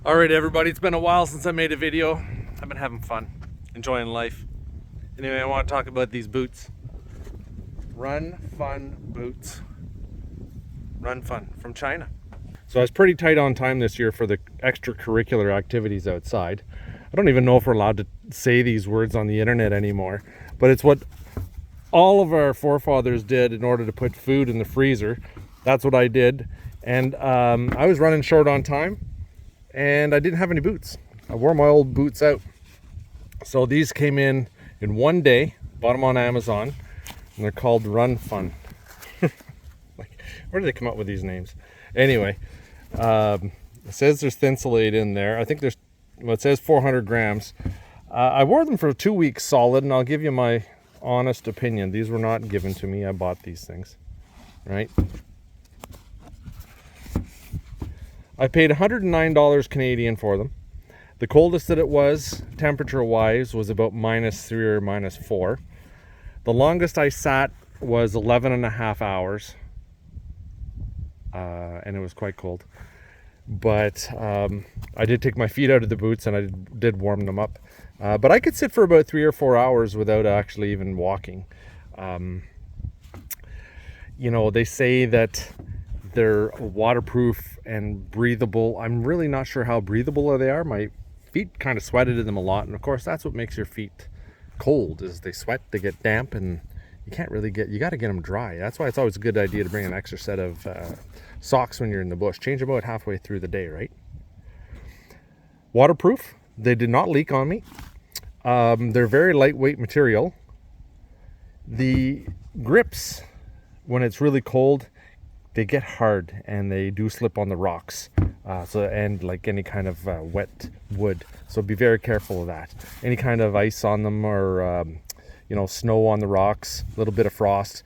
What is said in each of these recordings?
Alright everybody, it's been a while since I made a video. I've been having fun, enjoying life. Anyway, I want to talk about these boots. RUNFUN Boots. RUNFUN from China. So I was pretty tight on time this year for the extracurricular activities outside. I don't even know if we're allowed to say these words on the internet anymore, but it's what all of our forefathers did in order to put food in the freezer. That's what I did. And I was running short on time. And I didn't have any boots. I wore my old boots out. So these came in one day, bought them on Amazon, and they're called RUNFUN. Like, where do they come up with these names? Anyway, it says there's Thinsulate in there. I think there's, well, it says 400 grams. I wore them for 2 weeks solid, and I'll give you my honest opinion. These were not given to me. I bought these things, right? I paid $109 Canadian for them. The coldest that it was, temperature-wise, was about -3 or -4. The longest I sat was 11 and a half hours. And it was quite cold. But I did take my feet out of the boots and I did warm them up. But I could sit for about 3 or 4 hours without actually even walking. You know, they say that they're waterproof and breathable. I'm really not sure how breathable they are. My feet kind of sweated in them a lot, and of course that's what makes your feet cold, is they sweat, they get damp, and you can't really you got to get them dry. That's why it's always a good idea to bring an extra set of socks when you're in the bush. Change them out halfway through the day, right? Waterproof. They did not leak on me. They're very lightweight material. The grips, when it's really cold, they get hard and they do slip on the rocks, and like any kind of wet wood, so be very careful of that. Any kind of ice on them, or you know, snow on the rocks, a little bit of frost,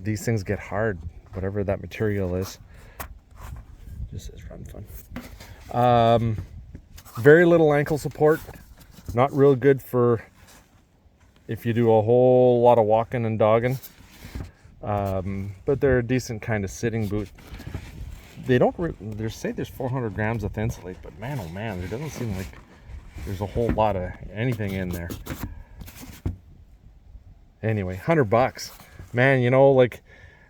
these things get hard, whatever that material is. Just says RUNFUN. Very little ankle support, not real good for if you do a whole lot of walking and dogging. But they're a decent kind of sitting boot. They they say there's 400 grams of Thinsulate, but man, oh man, there doesn't seem like there's a whole lot of anything in there. Anyway, $100, man. You know, like,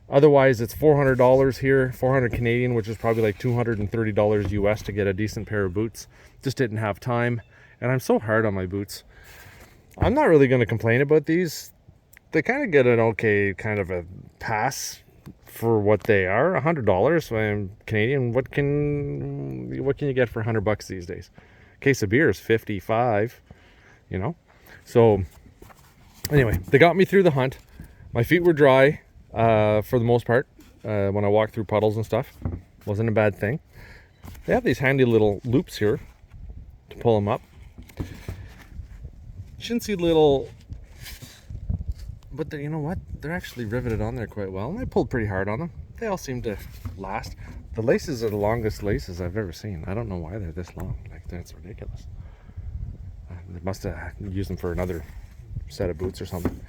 otherwise it's $400 here, 400 Canadian, which is probably like $230 US to get a decent pair of boots. Just didn't have time, and I'm so hard on my boots. I'm not really going to complain about these. They kind of get an okay kind of a pass for what they are. $100 Canadian. What can you get for $100 these days? A case of beer is $55. You know. So anyway, they got me through the hunt. My feet were dry for the most part when I walked through puddles and stuff. Wasn't a bad thing. They have these handy little loops here to pull them up. Chintzy little. But you know what? They're actually riveted on there quite well, and I pulled pretty hard on them. They all seem to last. The laces are the longest laces I've ever seen. I don't know why they're this long. Like, that's ridiculous. They must have used them for another set of boots or something.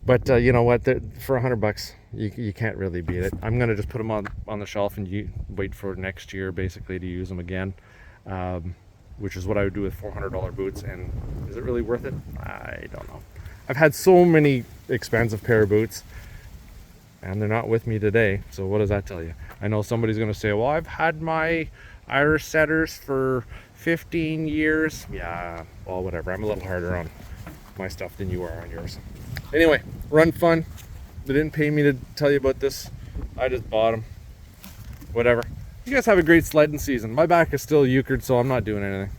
But you know what? For $100, you can't really beat it. I'm gonna just put them on the shelf and wait for next year, basically, to use them again. Which is what I would do with $400 boots. And is it really worth it? I don't know. I've had so many expensive pair of boots, and they're not with me today. So what does that tell you? I know somebody's going to say, well, I've had my Irish setters for 15 years. Yeah, well, whatever. I'm a little harder on my stuff than you are on yours. Anyway, RUNFUN. They didn't pay me to tell you about this. I just bought them. Whatever. You guys have a great sledding season. My back is still euchred, so I'm not doing anything.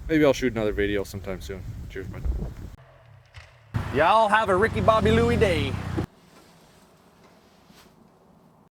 Maybe I'll shoot another video sometime soon. Cheers, bud. Y'all have a Ricky Bobby Louie day.